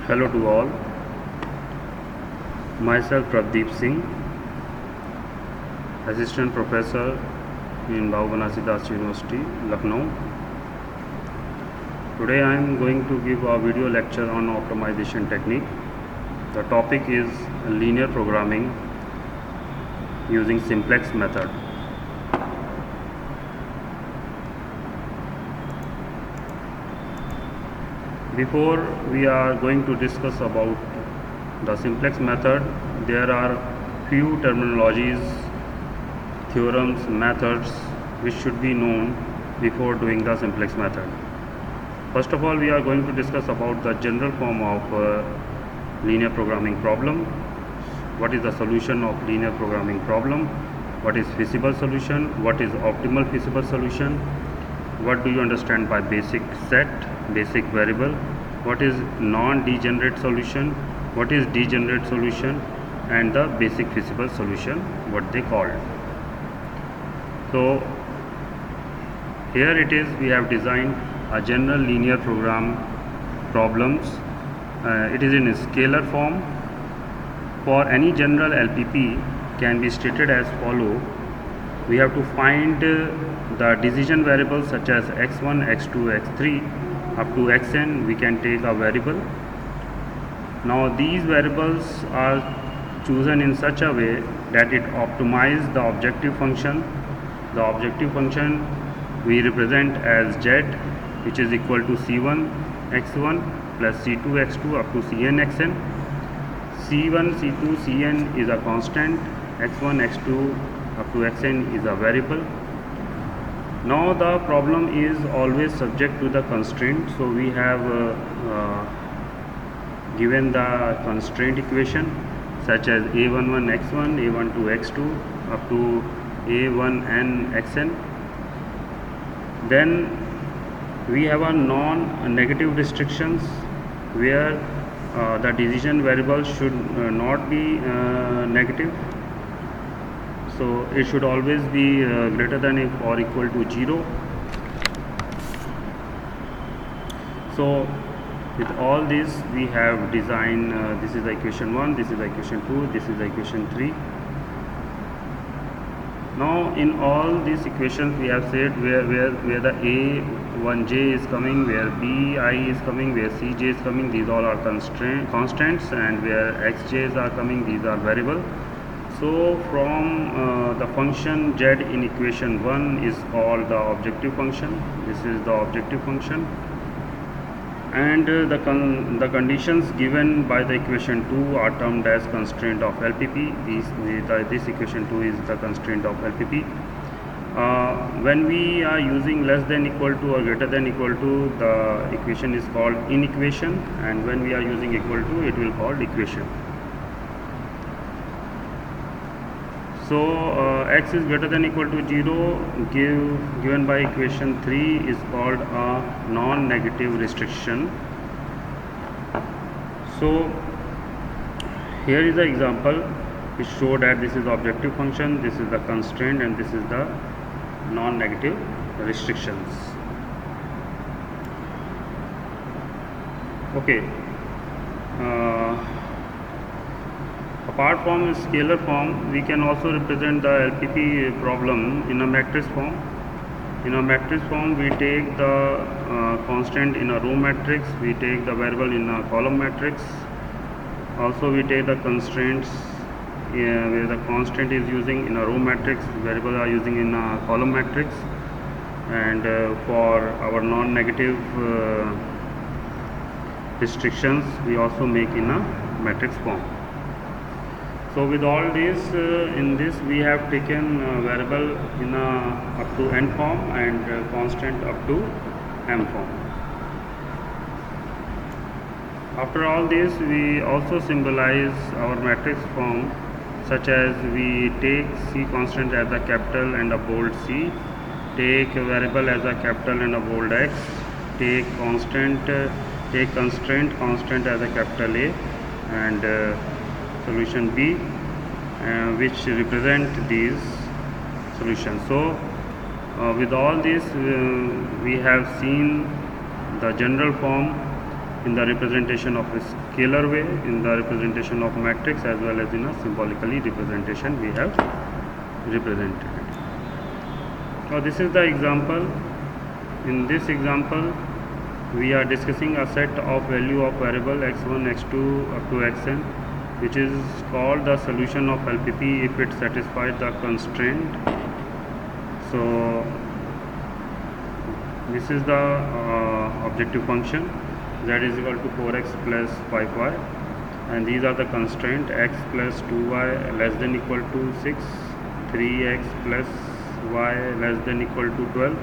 Hello to all. Myself PrabhdeepSingh, Assistant Professor in Bhau University, Lucknow. Today I am going to give a video lecture on optimization technique. The topic is linear programming using Simplex method. Before we are going to discuss about the Simplex method, there are few terminologies, theorems, methods which should be known before doing the Simplex method. First of all, we are going to discuss about the general form of linear programming problem. What is the solution of linear programming problem? What is feasible solution? What is optimal feasible solution? What do you understand by basic set, basic variable? What is non-degenerate solution? What is degenerate solution? And the basic feasible solution, what they called. So here it is, we have designed a general linear program problems. It is in a scalar form. For any general LPP can be stated as follow. We have to find the decision variables such as x1, x2, x3 up to xn. We can take a variable. Now these variables are chosen in such a way that it optimizes the objective function. The objective function we represent as z, which is equal to c1 x1 plus c2 x2 up to cn xn. c1, c2, cn is a constant, x1, x2 up to xn is a variable. Now the problem is always subject to the constraint, so we have given the constraint equation such as a11 x1, a12 x2 up to a1n xn. Then we have a non-negative restrictions where the decision variable should not be negative. So it should always be greater than or equal to 0. So with all this we have designed, this is the equation 1, this is the equation 2, this is the equation 3. Now in all these equations we have said where the a1j is coming, where bi is coming, where cj is coming, these all are constants, and where xj's are coming, these are variable. So from the function z in equation 1 is called the objective function. This is the objective function, and the conditions given by the equation 2 are termed as constraint of LPP. This equation 2 is the constraint of LPP. When we are using less than equal to or greater than equal to, the equation is called inequation, and when we are using equal to, it will called equation. So x is greater than equal to 0 given by equation 3 is called a non-negative restriction. So here is the example which show that this is the objective function, this is the constraint, and this is the non-negative restrictions. Okay. Apart from scalar form, we can also represent the LPP problem in a matrix form. In a matrix form, we take the constant in a row matrix, we take the variable in a column matrix. Also, we take the constraints where the constant is using in a row matrix, variable are using in a column matrix, and for our non-negative restrictions, we also make in a matrix form. So with all this, in this we have taken variable in a up to n form and constant up to m form. After all this, we also symbolize our matrix form, such as we take c constant as a capital and a bold C, take a variable as a capital and a bold X, take constraint constant as a capital A, and solution B, which represent these solutions. So with all this we have seen the general form in the representation of a scalar way, in the representation of matrix, as well as in a symbolically representation we have represented it. Now this is the example. In this example we are discussing a set of value of variable x1, x2 up to xn, which is called the solution of LPP if it satisfies the constraint. So this is the objective function, z is equal to 4x plus 5y, and these are the constraint: x plus 2y less than equal to 6, 3x plus y less than equal to 12.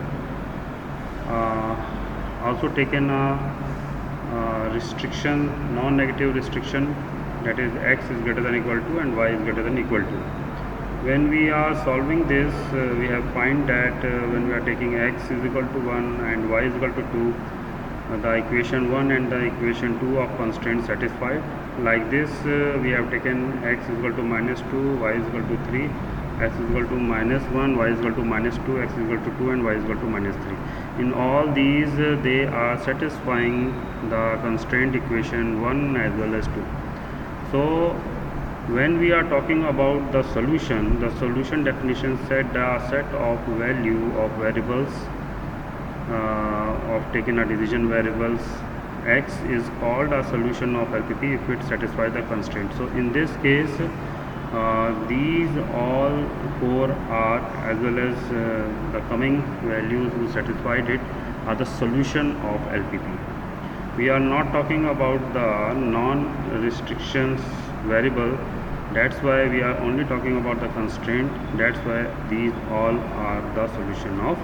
Also taken a restriction, non-negative restriction, that is x is greater than equal to and y is greater than equal to. When we are solving this, we have find that when we are taking x is equal to 1 and y is equal to 2, the equation 1 and the equation 2 of constraint satisfied. Like this, we have taken x is equal to minus 2, y is equal to 3, x is equal to minus 1, y is equal to minus 2, x is equal to 2, and y is equal to minus 3. In all these, they are satisfying the constraint equation 1 as well as 2. So when we are talking about the solution definition said a set of value of variables of taking a decision variables x is called a solution of LPP if it satisfies the constraint. So in this case, these all four are, as well as the coming values who satisfied it, are the solution of LPP. We are not talking about the non-restrictions variable. That's why we are only talking about the constraint. That's why these all are the solution of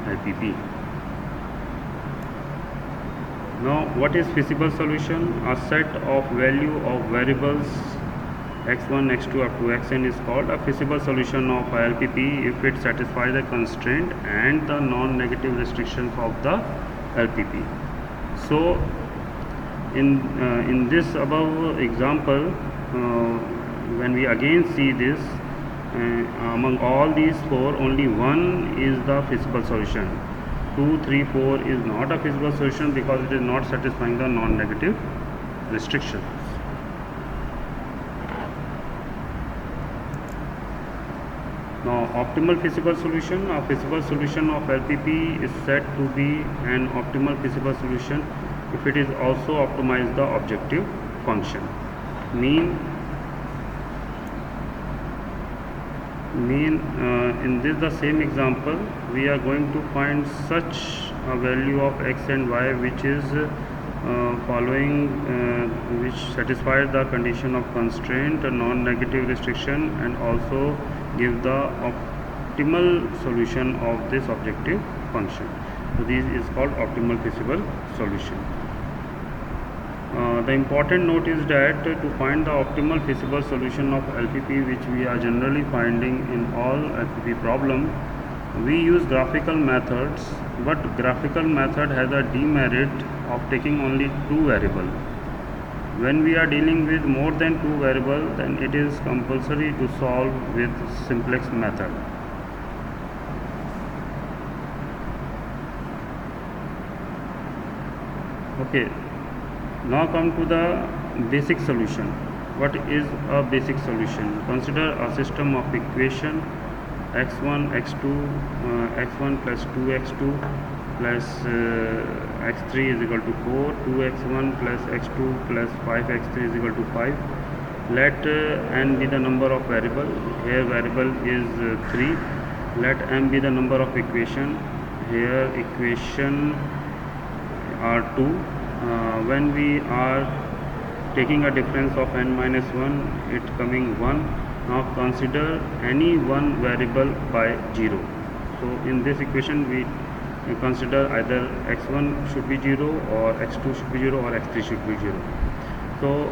LPP. Now, what is feasible solution? A set of value of variables x1, x2 up to xn is called a feasible solution of LPP if it satisfies the constraint and the non-negative restrictions of the LPP. So in this above example, when we again see this, among all these four, only one is the feasible solution. 2, 3, 4 is not a feasible solution because it is not satisfying the non-negative restrictions. Now, optimal feasible solution. A feasible solution of LPP is said to be an optimal feasible solution if it is also optimize the objective function. Mean in this the same example, we are going to find such a value of x and y which is following, which satisfies the condition of constraint, a non-negative restriction, and also give the optimal solution of this objective function. So this is called optimal feasible solution. The important note is that to find the optimal feasible solution of LPP, which we are generally finding in all LPP problem, we use graphical methods, but graphical method has a demerit of taking only two variables. When we are dealing with more than two variables, then it is compulsory to solve with simplex method. Okay, now come to the basic solution. What is a basic solution? Consider a system of equation x1, x2, x1 plus 2x2 plus x3 is equal to 4, 2x1 plus x2 plus 5x3 is equal to 5. Let n be the number of variable. Here variable is 3. Let m be the number of equation. Here equation are 2. When we are taking a difference of n minus 1, it coming 1. Now consider any one variable by 0. So in this equation we consider either x1 should be 0 or x2 should be 0 or x3 should be 0. So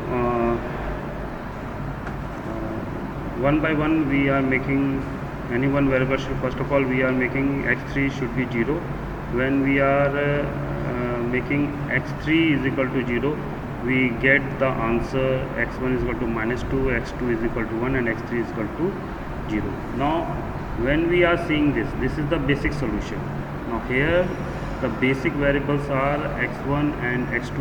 one by one we are making any one variable. First of all, we are making x3 should be 0. When we are making x3 is equal to 0, we get the answer x1 is equal to minus 2, x2 is equal to 1, and x3 is equal to 0. Now when we are seeing this is the basic solution. Now here The basic variables are x1 and x2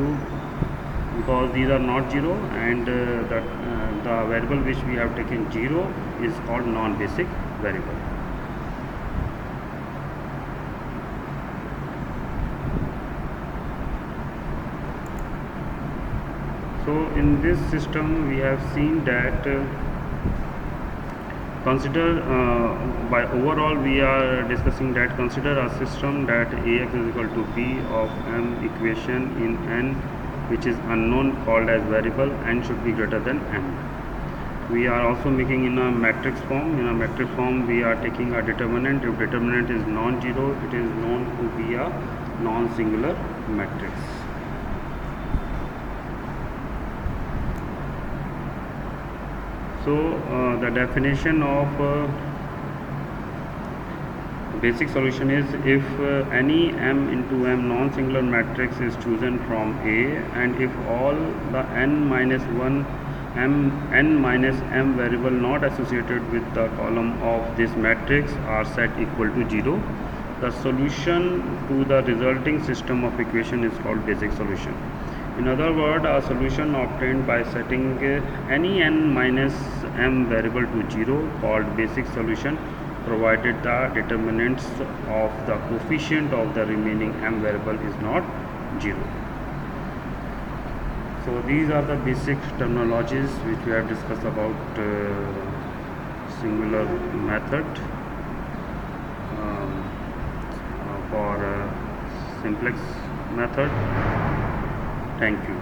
because these are not 0, and the variable which we have taken 0 is called non-basic variable. So in this system we have seen that consider by overall we are discussing that consider a system that ax is equal to b of m equation in n which is unknown called as variable n should be greater than m. We are also making in a matrix form. In a matrix form we are taking a determinant. If determinant is non-zero, it is known to be a non-singular matrix. So the definition of basic solution is if any m into m non-singular matrix is chosen from A, and if all the n minus m variable not associated with the column of this matrix are set equal to 0, the solution to the resulting system of equation is called basic solution. In other words, a solution obtained by setting any n minus m variable to 0 called basic solution, provided the determinants of the coefficient of the remaining m variable is not 0. So these are the basic terminologies which we have discussed about singular method for simplex method. Thank you.